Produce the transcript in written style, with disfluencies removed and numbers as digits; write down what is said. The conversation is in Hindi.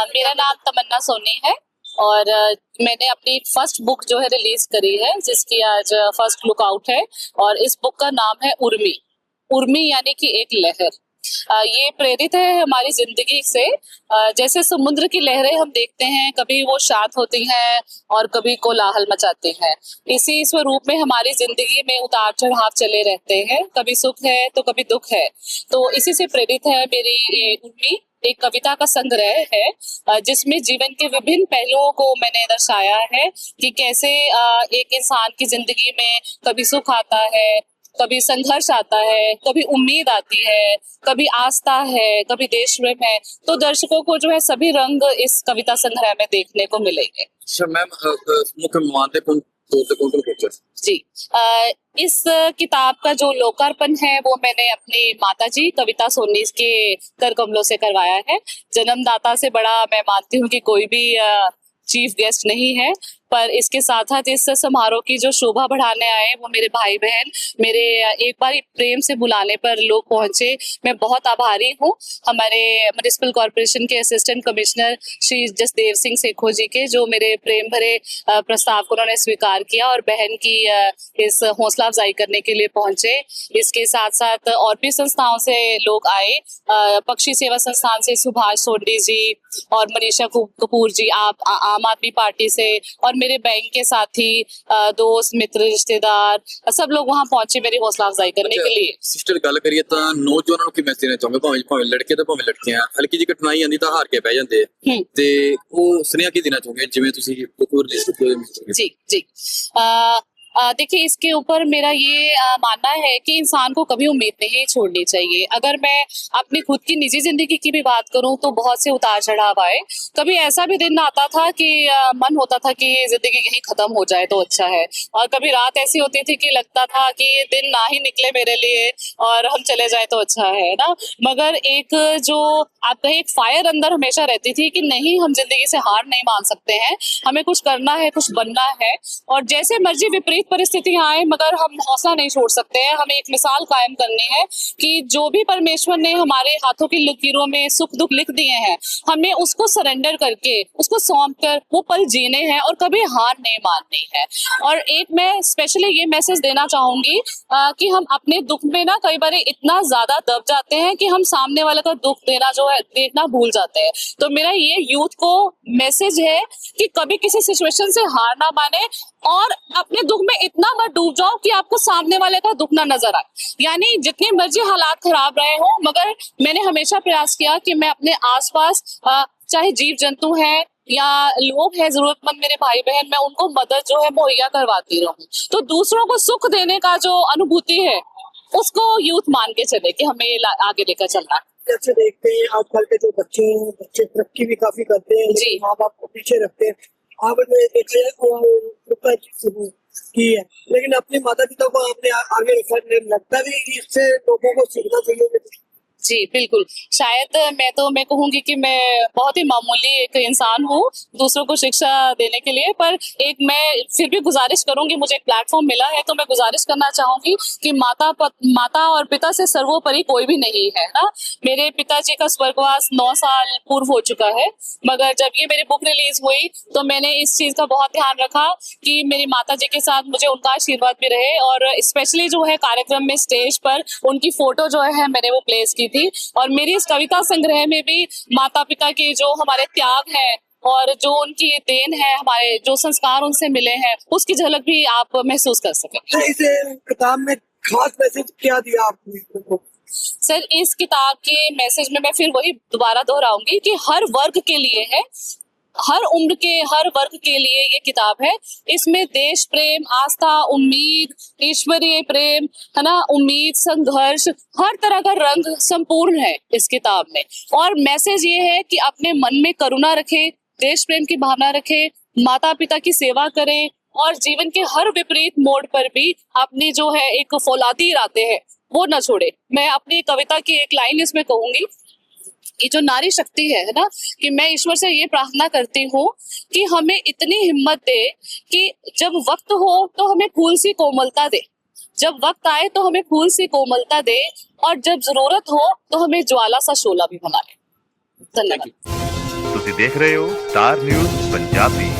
मेरा नाम तमन्ना सोनी है और मैंने अपनी फर्स्ट बुक जो है रिलीज करी है, जिसकी आज फर्स्ट लुक आउट है और इस बुक का नाम है उर्मी। उर्मी यानी कि एक लहर। ये प्रेरित है हमारी जिंदगी से। जैसे समुद्र की लहरें हम देखते हैं, कभी वो शांत होती हैं और कभी कोलाहल मचाती हैं। इसी स्वरूप में हमारी जिंदगी में उतार चढ़ाव चले रहते हैं, कभी सुख है तो कभी दुख है। तो इसी से प्रेरित है मेरी ये उर्मी। एक कविता का संग्रह है जिसमें जीवन के विभिन्न पहलुओं को मैंने दर्शाया है कि कैसे एक इंसान की जिंदगी में कभी सुख आता है, कभी संघर्ष आता है, कभी उम्मीद आती है, कभी आस्था है, कभी देश प्रेम है। तो दर्शकों को जो है सभी रंग इस कविता संग्रह में देखने को मिलेंगे। अच्छा मैम, मुख्य मेहमान थे कौन जी, इस किताब का जो लोकार्पण है वो मैंने अपनी माताजी कविता सोनी के कर कमलों से करवाया है। जन्मदाता से बड़ा मैं मानती हूँ कि कोई भी चीफ गेस्ट नहीं है, पर इसके साथ साथ इस समारोह की जो शोभा बढ़ाने आए वो मेरे भाई बहन, मेरे एक बार प्रेम से बुलाने पर लोग पहुंचे। मैं बहुत आभारी हूँ हमारे म्युनिसिपल कॉर्पोरेशन के असिस्टेंट कमिश्नर श्री जसदेव सिंह सेखो जी के, जो मेरे प्रेम भरे प्रस्ताव को उन्होंने स्वीकार किया और बहन की इस हौसला अफजाई करने के लिए पहुंचे। इसके साथ साथ और भी संस्थाओं से लोग आए। पक्षी सेवा संस्थान से सुभाष सोडी जी और मनीषा कपूर जी, आप आम आदमी पार्टी से, और मेरे बैंक के साथी, दोस्त मित्र रिश्तेदार, सब लोग वहां पहुंचे मेरी हौसला अफजाई करने के लिए। सिस्टर गल करिए तो नौजवानों को मैसेज देना चाहूंगा, भावें लड़के तो भावें लड़कियां, हल्की जी कठिनाई आंदी तो हार के बह जांदे ते ਉਹ ਸੁਨੇਹਾ ਕੀ ਦੇਣਾ ਚਾਹੋਗੇ ਜਿਵੇਂ ਤੁਸੀਂ ਕੋਈ ਰਿਲੀਜ਼ ਕੀਤੀ? जी जी, देखिए, इसके ऊपर मेरा ये मानना है कि इंसान को कभी उम्मीद नहीं छोड़नी चाहिए। अगर मैं अपनी खुद की निजी जिंदगी की भी बात करूं तो बहुत से उतार चढ़ाव आए। कभी ऐसा भी दिन आता था कि मन होता था कि जिंदगी यहीं खत्म हो जाए तो अच्छा है, और कभी रात ऐसी होती थी कि लगता था कि दिन ना ही निकले मेरे लिए और हम चले जाए तो अच्छा है ना। मगर एक जो आपका एक फायर अंदर हमेशा रहती थी कि नहीं, हम जिंदगी से हार नहीं मान सकते हैं, हमें कुछ करना है, कुछ बनना है, और जैसे मर्जी विपरीत परिस्थितियां आए मगर हम हौसला नहीं छोड़ सकते हैं। हमें एक मिसाल कायम करनी है कि जो भी परमेश्वर ने हमारे हाथों की लकीरों में सुख दुख लिख दिए हैं, हमें उसको सरेंडर करके, उसको सौंप कर वो पल जीने हैं और कभी हार नहीं माननी है। और एक मैं स्पेशली ये मैसेज देना चाहूंगी कि हम अपने दुख में ना कई बार इतना ज्यादा दब जाते हैं कि हम सामने वाले का दुख देना जो है देखना भूल जाते हैं। तो मेरा ये यूथ को मैसेज है कि कभी किसी सिचुएशन से हार ना माने और अपने दुख में इतना मत डूब जाओ कि आपको सामने वाले का दुख ना नजर आए। यानी जितने मर्जी हालात खराब रहे हो, मगर मैंने हमेशा प्रयास किया कि मैं अपने आसपास चाहे जीव जंतु हैं या लोग हैं जरूरतमंद मेरे भाई बहन, मैं उनको मदद जो है मुहैया करवाती रहूं। तो दूसरों को सुख देने का जो अनुभूति है उसको यूथ मान के चले कि हमें आगे लेकर चलना है। जैसे देखते हैं आजकल के जो बच्चे तरक्की भी काफी करते हैं, जी, माँ बाप को पीछे रखते हैं। आपने देखिए की है, लेकिन अपने माता पिता को आपने आगे रखा, लगता भी कि इससे लोगों को सीखना चाहिए। जी बिल्कुल। शायद मैं कहूंगी कि मैं बहुत ही मामूली एक इंसान हूँ दूसरों को शिक्षा देने के लिए, पर एक मैं फिर भी गुजारिश करूंगी, मुझे एक प्लेटफॉर्म मिला है तो मैं गुजारिश करना चाहूंगी कि माता और पिता से सर्वोपरि कोई भी नहीं है ना। मेरे पिताजी का स्वर्गवास 9 साल पूर्व हो चुका है, मगर जब ये मेरी बुक रिलीज हुई तो मैंने इस चीज का बहुत ध्यान रखा कि मेरी माता जी के साथ मुझे उनका आशीर्वाद भी रहे, और स्पेशली जो है कार्यक्रम में स्टेज पर उनकी फोटो जो है मैंने वो प्लेस की थी। और मेरी इस कविता संग्रह में भी माता पिता के जो हमारे त्याग है और जो उनकी देन है, हमारे जो संस्कार उनसे मिले हैं, उसकी झलक भी आप महसूस कर सकें। इस किताब में खास मैसेज क्या दिया आपने? सर, इस किताब के मैसेज में मैं फिर वही दोबारा दोहराऊंगी कि हर वर्ग के लिए है, हर उम्र के हर वर्ग के लिए ये किताब है। इसमें देश प्रेम, आस्था, उम्मीद, ईश्वरीय प्रेम, है ना, उम्मीद, संघर्ष, हर तरह का रंग संपूर्ण है इस किताब में। और मैसेज ये है कि अपने मन में करुणा रखें, देश प्रेम की भावना रखें, माता पिता की सेवा करें, और जीवन के हर विपरीत मोड़ पर भी अपनी जो है एक फौलादी इरादे हैं वो न छोड़े। मैं अपनी कविता की एक लाइन इसमें कहूंगी, ये जो नारी शक्ति है ना, कि मैं ईश्वर से ये प्रार्थना करती हूँ कि हमें इतनी हिम्मत दे कि जब वक्त हो तो हमें फूल सी कोमलता दे, जब वक्त आए तो हमें फूल सी कोमलता दे, और जब जरूरत हो तो हमें ज्वाला सा शोला भी बना ले। धन्यवाद। ਤੁਸੀਂ ਦੇਖ ਰਹੇ ਹੋ ਸਟਾਰ ਨਿਊਜ਼ ਪੰਜਾਬੀ।